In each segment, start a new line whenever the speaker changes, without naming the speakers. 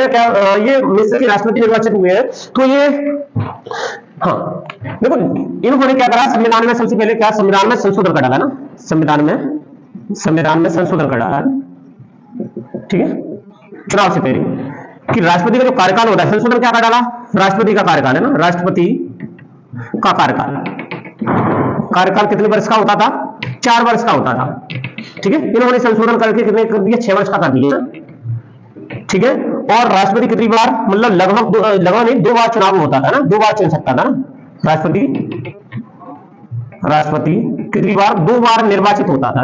क्या ये मिस्र के राष्ट्रपति निर्वाचित हुए हैं, तो ये हाँ देखो इन्होंने क्या करा, संविधान में सबसे पहले क्या संविधान में संशोधन कर डाला ना, संविधान में संशोधन कर डाला, ठीक है, चुनाव से पहले कि राष्ट्रपति का जो कार्यकाल होता है, संशोधन क्या कर डाला, राष्ट्रपति का कार्यकाल है ना, राष्ट्रपति का कार्यकाल कितने वर्ष का होता था, 4 वर्ष का होता था, ठीक है। इन्होंने संशोधन करके कितने कर दिया, 6 वर्ष का कर दिया, ठीक है। और राष्ट्रपति कितनी बार, मतलब लगभग नहीं 2 बार चुनाव होता था ना, 2 बार चुन सकता था ना राष्ट्रपति कितनी बार, 2 बार निर्वाचित होता था,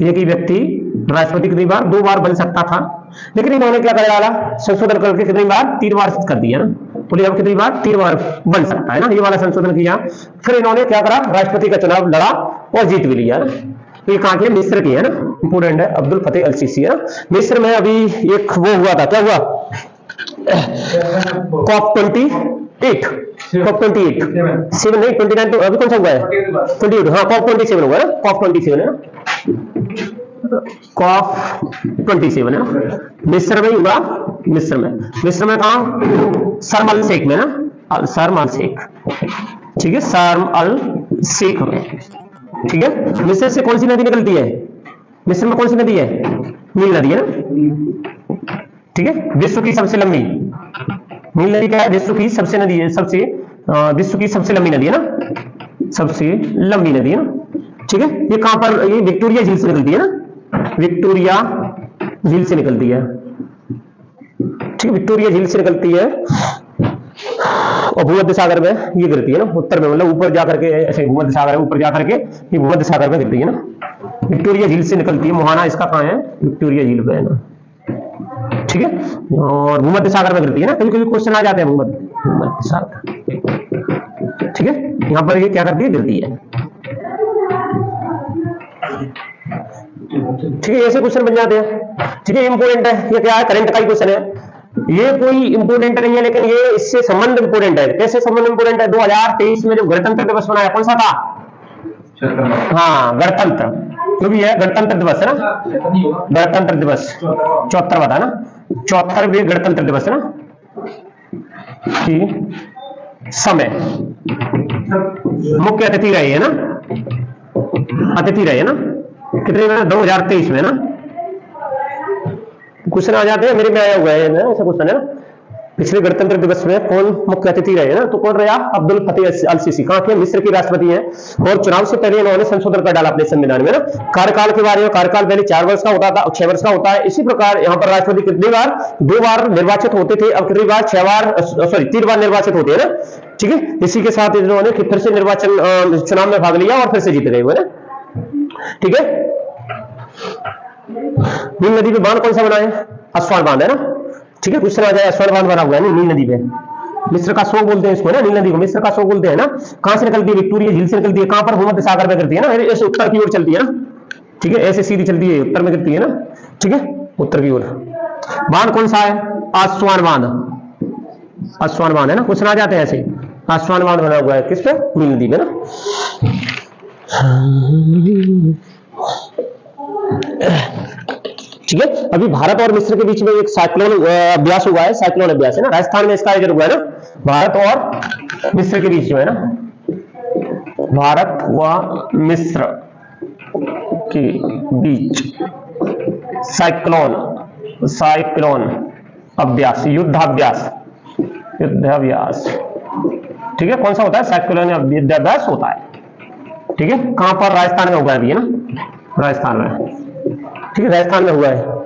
एक ही व्यक्ति राष्ट्रपति कितनी बार, 2 बार बन सकता था। लेकिन इन्होंने क्या कर डाला, संशोधन करके कितनी बार, 3 बार कर दिया ना, बोलिए अब कितनी बार, 3 बार बन सकता है ना, ये वाला संशोधन किया। फिर इन्होंने क्या करा, राष्ट्रपति का चुनाव लड़ा और जीत भी लिया ना। तो ये कहां के, मिस्र की है ना, इंपोर्टेंट है, अब्दुल फतेह अल सीसी है ना। मिस्र में अभी एक वो हुआ था, क्या हुआ, COP28 7 नहीं 29, तो अभी कौन सा हुआ है, 28, हाँ COP27 हुआ है ना, COP27 है ना, COP27 है ना, मिस्र में हुआ, मिस्र में कहा, शर्म अल शेख में ना, शर्म अल शेख, ठीक है, शर्म अल शेख में, ठीक है। मिस्र से कौन सी नदी निकलती है, मिस्र में कौन सी नदी है, नील नदी है ना, ठीक है, विश्व की सबसे लंबी नील नदी क्या है, विश्व की सबसे नदी है, विश्व की सबसे लंबी नदी है ना, सबसे लंबी नदी है ना, ठीक है। ये कहां पर, ये विक्टोरिया झील से निकलती है ना, विक्टोरिया झील से निकलती है, ठीक है, विक्टोरिया झील से निकलती है और भूमध्य सागर में ये गिरती है ना, उत्तर में, मतलब ऊपर जाकर के, ऐसे भूमध्य सागर है, ऊपर जाकर के ये भूमध्य सागर में गिरती है ना, विक्टोरिया झील से निकलती है। मुहाना इसका कहां है, विक्टोरिया झील पे है ना, ठीक है, और भूमध्य सागर में गिरती है ना, कभी कभी क्वेश्चन आ जाते हैं भूमध्य सागर, ठीक है, यहां पर ये क्या करती है, गिरती है, ठीक है, ऐसे क्वेश्चन बन जाते हैं, ठीक है। इंपोर्टेंट है, ये क्या है, करंट का ही क्वेश्चन है, ये कोई इंपोर्टेंट नहीं है, लेकिन ये इससे संबंध इंपोर्टेंट है। कैसे संबंध इंपोर्टेंट है, 2023 में जो गणतंत्र दिवस मनाया, कौन सा था, हाँ गणतंत्र, जो भी है गणतंत्र दिवस है ना, गणतंत्र दिवस 74वां था ना, 74वें गणतंत्र दिवस है ना, कि समय मुख्य अतिथि रहे है ना, अतिथि रहे है ना, कितने में, 2023 में ना, क्वेश्चन आ जाते हैं, मेरे में आया हुआ है ना, ऐसा क्वेश्चन है ना, पिछले गणतंत्र दिवस में कौन मुख्य अतिथि रहे ना, तो कौन रहा, अब्दुल फतेह अल सीसी, कहां के, मिस्र के राष्ट्रपति हैं, और चुनाव से पहले इन्होंने संशोधन कर डाला अपने संविधान में ना, कार्यकाल के बारे में, कार्यकाल पहले 4 वर्ष का होता था, 6 वर्ष का होता है। इसी प्रकार यहाँ पर राष्ट्रपति कितनी बार, 2 बार निर्वाचित होते थे, अब कितनी बार, 3 बार निर्वाचित होते हैं ना, ठीक है। इसी के साथ इन्होंने फिर से निर्वाचन चुनाव में भाग लिया और फिर से जीत गए हुए ना, ठीक है। नील नदी पे बांध कौन सा बना है, अस्वान बांध है ना, ठीक है, क्वेश्चन आ जाए, अस्वान बांध बना हुआ है नील नदी पे, मिस्र का शोक बोलते हैं इसको ना, नील नदी को मिस्र का शोक बोलते हैं ना। कहां से निकलती है, विक्टोरिया झील से निकलती है, कहां पर, भूमध्य सागर में गिरती है ना, ऐसे उत्तर की ओर चलती है ना, ठीक है, ऐसे सीधी चलती है, उत्तर में गिरती है ना, ठीक है, उत्तर की ओर। बांध कौन सा है, अस्वान बांध, अस्वान बांध है ना, क्वेश्चन आ जाते हैं ऐसे, अस्वान बांध बना हुआ है किस पे, नील नदी में ना, ठीक है। अभी भारत और मिस्र के बीच में एक साइक्लोन अभ्यास हुआ है, साइक्लोन अभ्यास है ना, राजस्थान में इसका आयोजन हुआ है ना, भारत और मिस्र के बीच में है ना, भारत व मिस्र के बीच साइक्लोन अभ्यास, युद्धाभ्यास, ठीक है, कौन सा होता है, साइक्लोन युद्धाभ्यास होता है, ठीक है। कहां पर, राजस्थान में हुआ है ना, राजस्थान में, ठीक है, राजस्थान में हुआ है।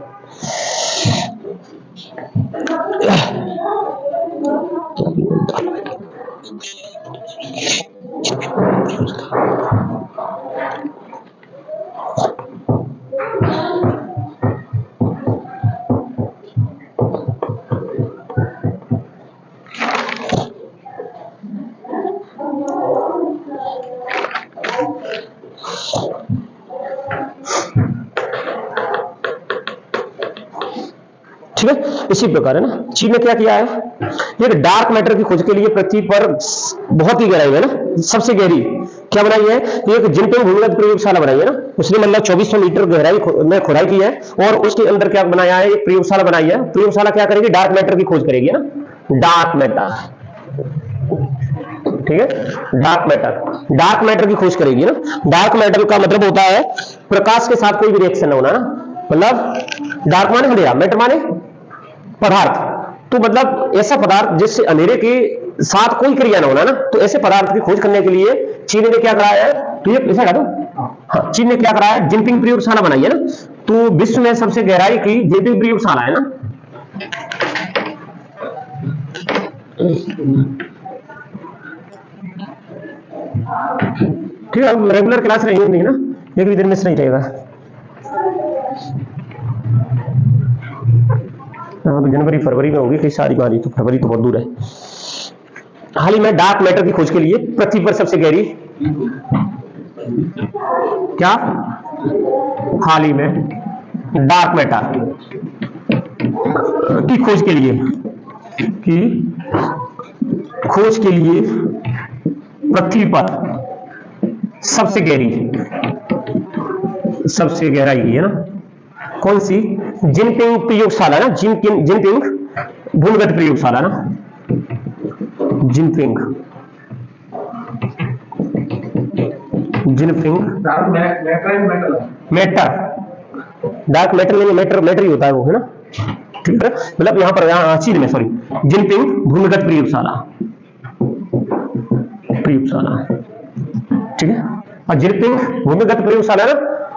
ठीक है, इसी प्रकार है ना, चीन ने क्या किया है, ये डार्क मैटर की खोज के लिए पृथ्वी पर बहुत ही गहराई है ना, सबसे गहरी क्या बनाई है? एक जिनपिंग भूमिगत प्रयोगशाला बनाई है ना, उसने मतलब 2400 मीटर गहराई में खुदाई की है और उसके अंदर क्या बनाया है? एक प्रयोगशाला बनाई है। प्रयोगशाला क्या करेगी? डार्क मैटर की खोज करेगी ना, डार्क मैटर, ठीक है, डार्क मैटर की खोज करेगी ना। डार्क मैटर का मतलब होता है प्रकाश के साथ कोई भी रिएक्शन न होना ना, मतलब डार्क माने अंधेरा, मैटर माने पदार्थ, तो मतलब ऐसा पदार्थ जिससे अंधेरे के साथ कोई क्रिया न होना ना, तो ऐसे पदार्थ की खोज करने के लिए चीन ने क्या कराया है? तो ये ऐसा कहा दो, हाँ, चीन ने क्या कराया है? जिनपिंग प्रयोगशाला बनाई है ना, तो विश्व में सबसे गहराई की जिनपिंग प्रयोगशाला है ना। ठीक है, रेगुलर क्लास रहेगी नहीं ना, एक भी दिन मिस नहीं रहेगा। तो जनवरी फरवरी में होगी कई सारी बारी, तो फरवरी तो बहुत दूर है। हाल ही में डार्क मैटर की खोज के लिए पृथ्वी पर सबसे गहरी, क्या हाल ही में डार्क मैटर की खोज के लिए पृथ्वी पर सबसे गहराई की है ना, कौन सी? जिनपिंग प्रयोगशाला ना, जिनपिंग भूमिगत प्रयोगशाला ना, जिनपिंग मैटर, डार्क मैटर यानी मैटर ही होता है वो, है ना, ठीक है। मतलब यहां पर चीन में, सॉरी, जिनपिंग भूमिगत प्रयोगशाला, ठीक है। और जिनपिंग भूमिगत प्रयोगशाला ना,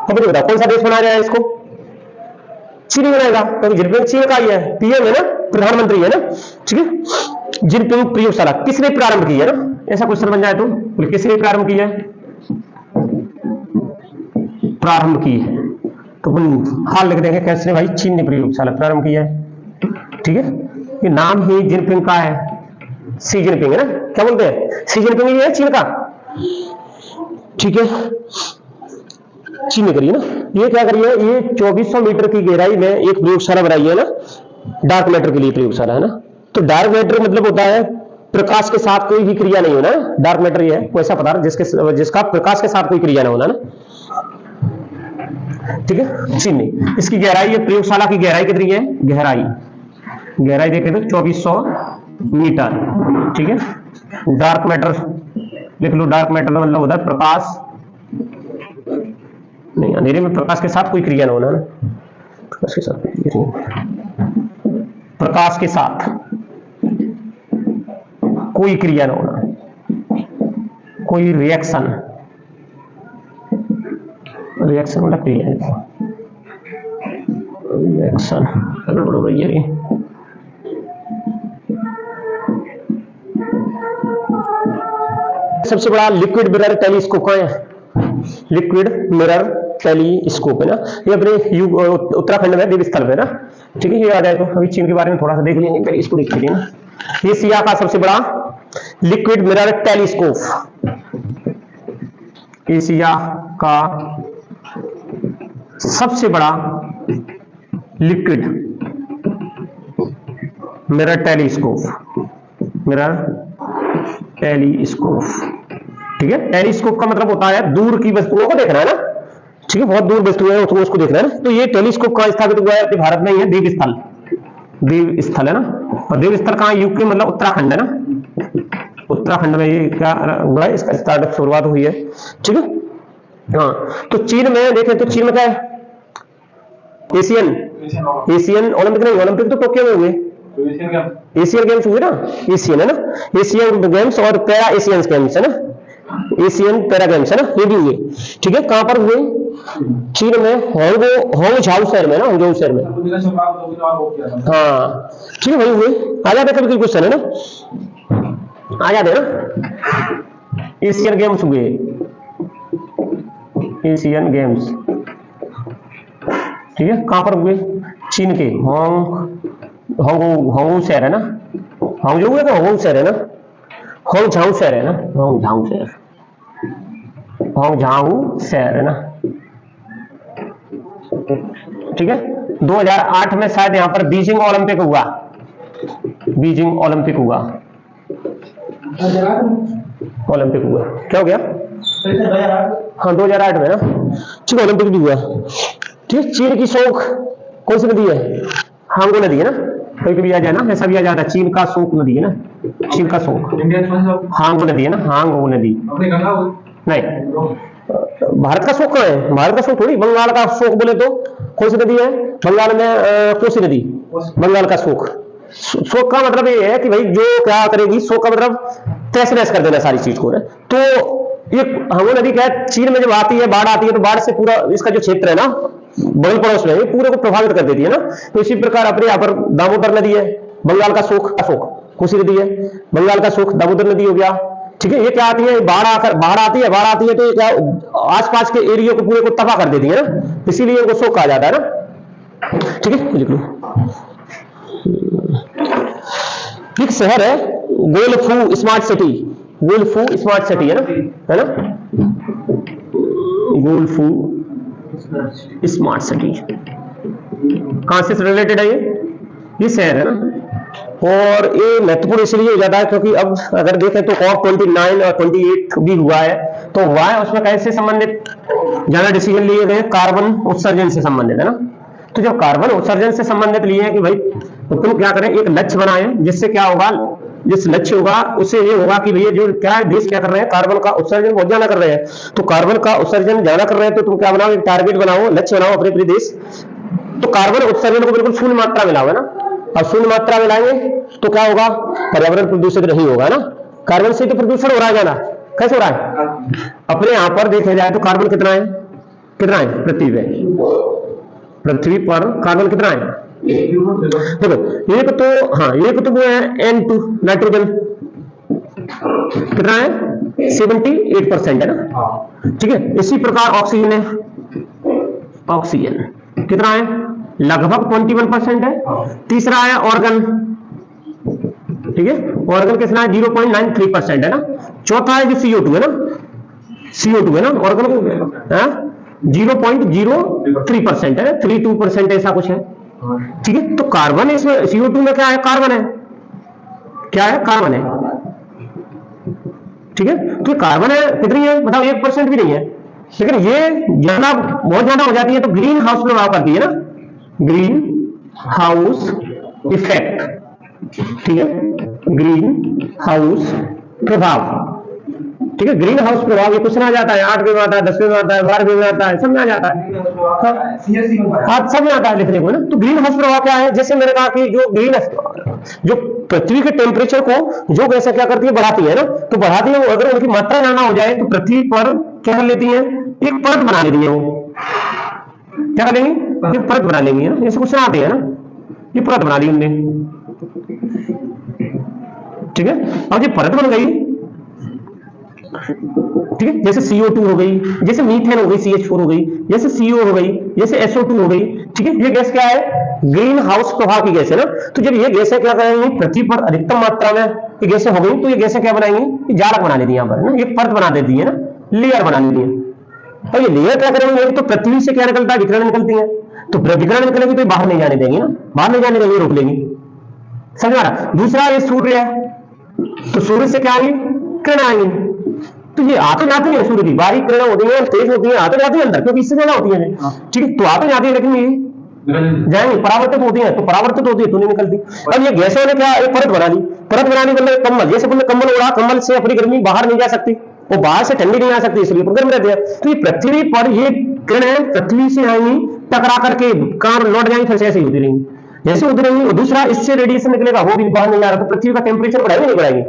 कब नहीं बताओ कौन सा देश बना रहा है इसको? चीन बनाएगा, क्योंकि जिनपिंग चीन का ही है, पीएम है ना, प्रधानमंत्री है ना, ठीक है। जिनपिंग प्रयोगशाला किसने प्रारंभ की है ना, ऐसा क्वेश्चन बन जाए तो किसने प्रारंभ की है? प्रारंभ की है तो हाल लिख देंगे कैसे भाई? चीन ने प्रयोगशाला प्रारंभ की है, ठीक है। ये नाम ही जिनपिंग का है, सी जिनपिंग है ना, क्या बोलते हैं? सी जिनपिंग ही है चीन का, ठीक है। चीन ने करी है ना, ये क्या करी है? ये 2400 मीटर की गहराई में एक प्रयोगशाला बनाई है ना, डार्क मैटर के लिए प्रयोगशाला है ना। तो डार्क मैटर मतलब होता है प्रकाश के साथ कोई भी क्रिया नहीं होना, डार्क मैटर ये है वैसा पदार्थ जिसका प्रकाश के साथ कोई क्रिया ना होना ना, ठीक है। चीन ने इसकी गहराई, ये प्रयोगशाला की गहराई कितनी है? गहराई देखें तो 2400 मीटर, ठीक है। डार्क मैटर लिख लो, डार्क मैटर मतलब होता है प्रकाश नहीं, अंधेरे में प्रकाश के साथ कोई क्रिया ना होना ना, प्रकाश के साथ कोई क्रिया ना होना, कोई रिएक्शन मतलब क्रिया है, रिएक्शन गड़बड़ हो रही है। सबसे बड़ा लिक्विड मिरर टेलीस्कोप कहाँ है? लिक्विड मिरर टेलीस्कोप है ना, ये अपने उत्तराखंड में देवस्थल पे ना, ठीक है। ये आ जाए तो अभी चीन के बारे में थोड़ा सा देख लेंगे, पहले इसको देख लीजिए ना। ये एशिया का सबसे बड़ा लिक्विड मिरर टेलीस्कोप, एशिया का सबसे बड़ा लिक्विड मिरर टेलीस्कोप, ठीक है। टेलीस्कोप का मतलब होता है दूर की वस्तुओं को देखना है ना, ठीक है, बहुत दूर वस्तुएं हैं तो उसको देखना है ना। तो ये टेलीस्कोप कहां स्थापित हुआ है? अपने भारत में ही है, देवस्थल है ना। और देवस्थल कहां? यूके मतलब उत्तराखंड है ना, उत्तराखंड में ये क्या हुआ है? इसका स्टार्टअप शुरुआत हुई है, ठीक है। हाँ, तो चीन में देखें तो चीन में क्या है? एशियन ओलंपिक नहीं, ओलंपिक तो टोक्यो में हुए, एशियन गेम्स हुए ना, एशियन है ना, एशियन गेम्स और पैरा एशियन गेम्स है ना, एशियन पैरा गेम्स है ना, ये भी हुए, ठीक है। कहां पर हुए? चीन में होंगझाऊ शहर में ना, होंगझाऊ शहर में, हाँ, ठीक है, वही हुए। आ जाते कभी क्वेश्चन है ना, आ जाते ना। एशियन गेम्स हुए, एशियन गेम्स, ठीक है। कहां पर हुए? चीन के होंगझाऊ शहर है ना, होंगझाऊ है तो होंगझाऊ शहर है ना, होंगझाऊ शहर है ना, होंगझाऊ शहर है ना, ठीक है। 2008 में शायद यहां पर बीजिंग ओलंपिक हुआ, ओलंपिक हुआ, क्या हो गया? हाँ 2008 में ना, ठीक है, ओलंपिक भी हुआ। ठीक, चीन की शोक कौन सी नदी है? हांगो नदी है ना, कभी कभी आ जाए ना, ऐसा भी आ जाता है, चीन का शोक नदी है ना, चीन का शोक हांगो नदी है ना, हांगो नदी नहीं, भारत का शोक कहाँ है? भारत का शोक थोड़ी, बंगाल का शोक बोले तो कौन सी नदी है बंगाल में? कोसी नदी, बंगाल का शोक। शोक का मतलब ये है कि भाई जो क्या करेगी, शोक का मतलब तहस नहस कर देना सारी चीज को ना। तो ये हांगो नदी क्या है, चीन में जब आती है, बाढ़ आती है, तो बाढ़ से पूरा इसका जो क्षेत्र है ना बगल पड़ोस में, ये पूरे को प्रभावित कर देती है ना। तो इसी प्रकार अपने यहाँ पर दामोदर नदी है, बंगाल का शोक, कोसी नदी है, बंगाल का शोक दामोदर नदी हो गया। ठीक है, ये क्या आती है, बाढ़ आती है, तो ये क्या आसपास के एरिया को पूरे को तबाह कर देती है ना, इसीलिए इनको शोक कहा जाता है ना। ठीक है, लिख लो। एक शहर है गोल्फू स्मार्ट सिटी, गोल्फू स्मार्ट सिटी है ना, गोल्फू स्मार्ट सिटी कहां से रिलेटेड है? ये शहर है ना, और ये महत्वपूर्ण इसलिए हो जाता है क्योंकि अब अगर देखें तो COP29 और 28 भी हुआ है, तो हुआ है, उसमें कैसे संबंधित ज्यादा डिसीजन लिए गए? कार्बन उत्सर्जन से संबंधित है ना। तो जब कार्बन उत्सर्जन से संबंधित लिए कि भाई तो तुम क्या करें, एक लक्ष्य बनाए, जिससे क्या होगा, जिस लक्ष्य होगा उससे ये होगा कि भैया जो क्या है, देश क्या कर रहे हैं, कार्बन का उत्सर्जन बहुत ज्यादा कर रहे हैं, तो कार्बन का उत्सर्जन ज्यादा कर रहे हैं, तो तुम क्या बनाओ, एक टारगेट बनाओ, लक्ष्य बनाओ अपने देश। तो कार्बन उत्सर्जन को बिल्कुल शून्य मात्रा में लाओ है ना। अब शून्य मात्रा में लाएंगे तो क्या होगा, पर्यावरण प्रदूषित नहीं होगा ना। कार्बन से तो प्रदूषण हो रहा है ज्यादा, कैसे हो रहा है? अपने यहां पर देखा जाए तो कार्बन कितना है, पृथ्वी पर कार्बन कितना है? देखो एक तो, हाँ एक तो वो है N2 नाइट्रोजन, कितना है? 78% है ना। ठीक है, इसी प्रकार ऑक्सीजन है, ऑक्सीजन कितना है? लगभग 21% है। तीसरा है ऑर्गन, ठीक है, ऑर्गन कितना है? 0.93% है ना। चौथा है जो CO2 है ना, CO2 है ना, ऑर्गन को 0.03% है, 32% ऐसा कुछ है। ठीक है, तो कार्बन इसमें CO2 में क्या है? कार्बन है, क्या है? कार्बन है। ठीक है, तो कार्बन है कितनी है बताओ? 1% भी नहीं है। लेकिन ये ज्यादा, बहुत ज्यादा हो जाती है तो ग्रीन हाउस प्रभाव करती है ना, ग्रीन हाउस इफेक्ट। ठीक है, ग्रीन हाउस प्रभाव। ठीक है, ग्रीन हाउस प्रभाव ये क्वेश्चन आ जाता है, 8वीं में आता है, 10वीं में आता है, 12वीं में आता है, सब में आ जाता है, हाँ सब में आता है लिखने को ना। तो ग्रीन हाउस प्रभाव क्या है? जैसे मैंने कहा कि जो पृथ्वी के टेम्परेचर को जो गैसें क्या करती है, बढ़ाती है ना, तो बढ़ाती है वो, अगर उनकी मात्रा ज्यादा हो जाए तो पृथ्वी पर क्या कर लेती है, एक परत बना लेती है। वो क्या कर लेंगी? एक परत बना लेंगी ना, जैसे क्वेश्चन आते हैं ना, ये परत बना ली उनने। ठीक है, अब ये परत बन गई, ठीक है, जैसे CO2 हो गई, जैसे मीथेन हो गई, CH4 हो गई, जैसे CO हो गई, जैसे SO2 हो गई। ठीक है, ये गैस क्या है? ग्रीन हाउस प्रभाव की गैस है ना। तो जब ये गैसें क्या करेंगी, पृथ्वी पर अधिकतम मात्रा में ये गैसें हो गई, तो ये गैसें क्या बनाएंगी? जालक बना लेती है यहाँ पर ना, एक परत बना देती है ना, लेयर बना लेती है। और ये लेयर क्या करेंगे, तो पृथ्वी से क्या निकलता है? विकिरण निकलती है, तो विकिरण निकलेगी तो बाहर नहीं जाने देंगी ना, बाहर नहीं जाने देंगे, रोक लेंगी। समझ आ रहा? दूसरा ये सूर्य है, तो सूर्य से क्या आएंगी? किरण आएंगी। तो ये आते जाती है सूर्य की बारीक किरणें होती हैं, तेज होती हैं, आते जाती है अंदर, क्योंकि इससे ज्यादा होती है। ठीक है, तो आते जाती है, लेकिन ये जाएंगे, परावर्तित होती है, तो परावर्तित होती है तो नहीं निकलती। अब ये गैसों ने क्या, एक परत बना ली, परत बनाने के लिए कम्बल, जैसे तुमने कम्बल ओढ़ा, कम्बल से अपनी गर्मी बाहर नहीं जा सकती, वो बाहर से ठंडी नहीं आ सकती, इसलिए गर्म रहती है। तो ये पृथ्वी पर ये किरणें पृथ्वी से आएंगी, टकरा करके कार लौट जाएंगी, फिर से ऐसे ही होती रहेंगी, जैसे होती रहेंगी। और दूसरा, इससे रेडिएशन निकलेगा, वो भी बाहर नहीं जा रहा, तो पृथ्वी का टेम्परेचर बढ़ाएगी नहीं बढ़ाएगी?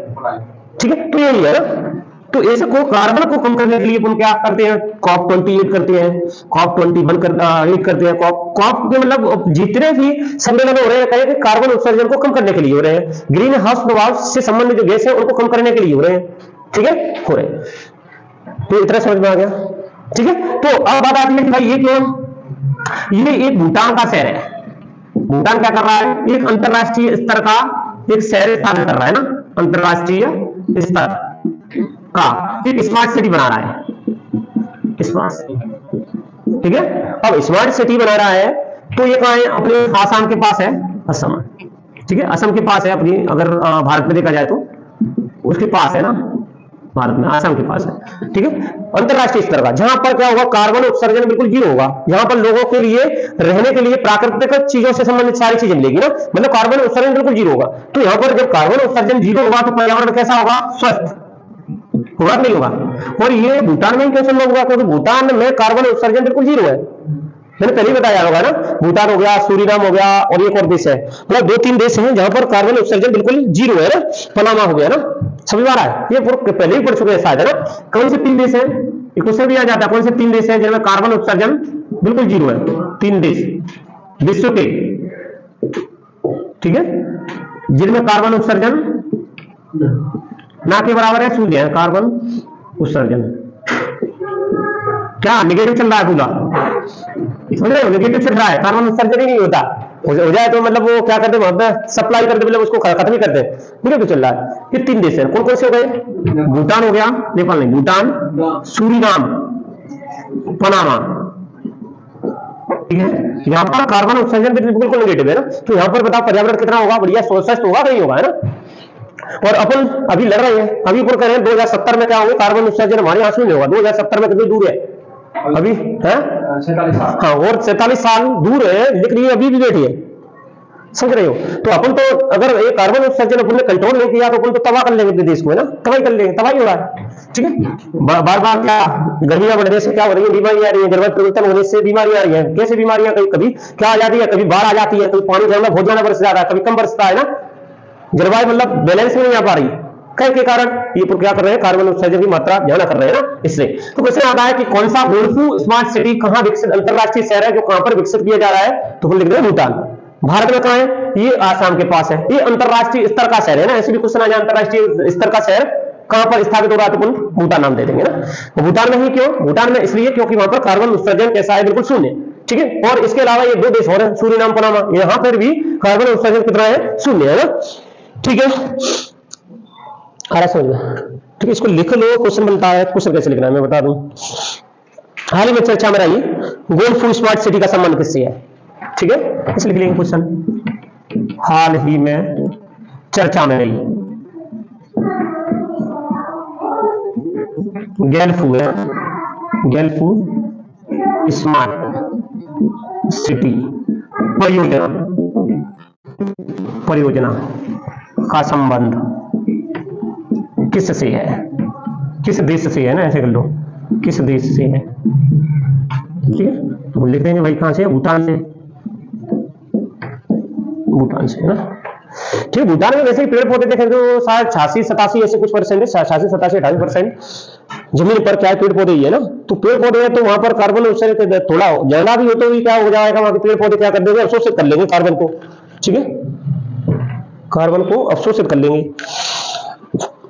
ठीक है, तो यही है ना। तो ऐसे को कार्बन को कम करने के लिए हम क्या करते हैं? COP28 करते हैं, COP21 करते हैं। COP के मतलब जितने भी सम्मेलन हो रहे हैं, कहें कि कार्बन उत्सर्जन को कम करने के लिए हो रहे हैं, ग्रीन हाउस प्रभाव से संबंधित जो गैस है उनको कम करने के लिए हो रहे हैं। ठीक है, हो रहे हैं। तो इतना समझ में आ गया? ठीक है, तो अब बात आती है कि भाई ये क्यों, ये एक भूटान का शहर है। भूटान क्या कर रहा है? एक अंतरराष्ट्रीय स्तर का एक शहर स्थापित कर रहा है ना, अंतरराष्ट्रीय स्तर का एक स्मार्ट सिटी बना रहा है, स्मार्ट। ठीक है, अब स्मार्ट सिटी बना रहा है तो ये कहां है? अपने आसाम के पास है, असम। ठीक है, असम के पास है अपनी, अगर भारत में देखा जाए तो उसके पास है ना, भारत में, आसाम के पास है। ठीक है, अंतरराष्ट्रीय स्तर का, जहां पर क्या होगा, कार्बन उत्सर्जन बिल्कुल जीरो होगा, जहां पर लोगों के लिए रहने के लिए प्राकृतिक चीजों से संबंधित सारी चीजें मिलेगी ना, मतलब कार्बन उत्सर्जन बिल्कुल जीरो होगा। तो यहां पर जब कार्बन उत्सर्जन जीरो होगा तो पर्यावरण कैसा होगा, स्वस्थ होगा नहीं होगा। और ये भूटान में ही क्यों संभव होगा, क्योंकि भूटान में कार्बन उत्सर्जन बिल्कुल जीरो है, मैंने पहले ही बताया होगा ना, भूटान हो गया, सूरीनाम हो गया, और एक और देश है, मतलब 2-3 देश हैं जहां पर कार्बन उत्सर्जन बिल्कुल जीरो है ना, पनामा हो गया ना, सभी बार है, ये पहले ही पढ़ चुके हैं शायद, है ना। कौन से 3 देश हैं, क्वेश्चन भी आ जाता है, कौन से 3 देश हैं जिनमें कार्बन उत्सर्जन बिल्कुल जीरो है, 3 देश विश्व के, ठीक है, जिनमें कार्बन उत्सर्जन ना के बराबर है, शून्य है कार्बन उत्सर्जन। क्या निगेटिव चल रहा है पूरा, समझ रहे हो, निगेटिव चल रहा है, कार्बन उत्सर्जन ही नहीं होता, हो जाए तो मतलब वो क्या करते हैं, सप्लाई करते, मतलब उसको खत्म ही करते हैं, निगेटिव चल रहा है। ये 3 देश हैं, कौन कौन से हो गए, भूटान हो गया, नेपाल नहीं, भूटान, सूरीनाम, पनामा, ठीक है। यहाँ पर कार्बन उत्सर्जन बिल्कुल नेगेटिव है ना, तो यहाँ पर बताओ पर्यावरण कितना होगा, बढ़िया स्वस्थ होगा नहीं होगा, है ना। और अपन अभी लड़ रहे हैं, अभी ऊपर कह रहे हैं 2070 में क्या होगा, कार्बन उत्सर्जन हमारे यहाँ नहीं होगा, 2070 में कितनी दूर है अभी, है 47 साल, हाँ, और 47 साल दूर है, लेकिन ये अभी भी बैठी है, समझ रहे हो। तो अपन तो अगर ये कार्बन उत्सर्जन अपन ने कंट्रोल नहीं किया तो अपन तो तबाह कर लेंगे देश को, है ना, तबाही कर लेंगे, तबाही हो रहा है, ठीक है। बार बार क्या गर्मियां बढ़ने से क्या हो रही है, बीमारियां आ रही है, जलवायु परिवर्तन होने से बीमारियां आ रही है, कैसे बीमारियां, कभी क्या आ जाती है, कभी बाढ़ आ जाती है, कभी पानी ज्यादा बहुत ज्यादा बरस जाता है, कभी कम बरसता है ना, जलवायु मतलब बैलेंस में नहीं आ पा रही, कई के कारण ये क्या कर रहे हैं, कार्बन उत्सर्जन की मात्रा ज्यादा कर रहे हैं ना, इसलिए। तो क्वेश्चन आता है कि कौन सा गोल्फू स्मार्ट सिटी कहां विकसित, अंतरराष्ट्रीय शहर है जो कहां पर विकसित किया जा रहा है, तो हम लिख रहे हैं भूटान। भारत में कहां है, ये आसाम के पास है, ये अंतरराष्ट्रीय स्तर का शहर है ना, ऐसे भी क्वेश्चन आ जाए, अंतरराष्ट्रीय स्तर का शहर कहां पर स्थापित हो रहा है, तो अपन भूटान नाम दे देंगे ना। तो भूटान में ही क्यों, भूटान में इसलिए क्योंकि वहां पर कार्बन उत्सर्जन कैसा है, बिल्कुल शून्य, ठीक है। और इसके अलावा ये 2 देश और हैं, सूरीनाम, पनामा, यहां पर भी कार्बन उत्सर्जन कितना है, शून्य, है ना, ठीक है, आ रहा समझ में, ठीक है। इसको लिख लो, क्वेश्चन बनता है, क्वेश्चन कैसे लिखना है मैं बता दूं। हाल ही में चर्चा में रही गोल्फू स्मार्ट सिटी का संबंध किससे है, ठीक है, इसे लिख लेंगे क्वेश्चन, हाल ही में चर्चा में रही गोल्फू है, गोल्फू स्मार्ट सिटी परियोजना का संबंध किससे है, किस देश से है ना, ऐसे कर लो, किस देश से है, ठीक है। तो लिख देंगे भाई कहां से, भूटान से, भूटान से, है ना, ठीक है। भूटान में वैसे ही पेड़ पौधे देखें तो शायद 86-87 ऐसे कुछ परसेंट है, 86-87-88% जमीन पर क्या है, पेड़ पौधे ही है ना, तो पेड़ पौधे है, तो वहां पर कार्बन उत्सर्जन थोड़ा ज्यादा भी हो तो भी क्या हो जाएगा, वहां के पेड़ पौधे क्या कर देंगे, अवशोषित कर लेंगे कार्बन को, ठीक है, कार्बन को अवशोषित कर लेंगे।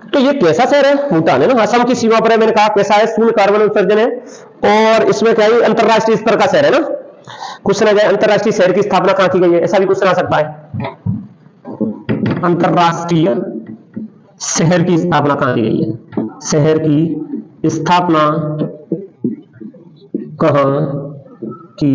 तो ये कैसा शहर है, भूटान है ना, असम की सीमा पर है, मैंने कहा कैसा है, शून्य कार्बन उत्सर्जन है, और इसमें क्या है, अंतरराष्ट्रीय स्तर का शहर है ना। क्वेश्चन आ जाए अंतरराष्ट्रीय शहर की स्थापना कहां की गई है, ऐसा भी क्वेश्चन आ सकता है, अंतरराष्ट्रीय शहर की स्थापना कहां की गई है, शहर की स्थापना कहां की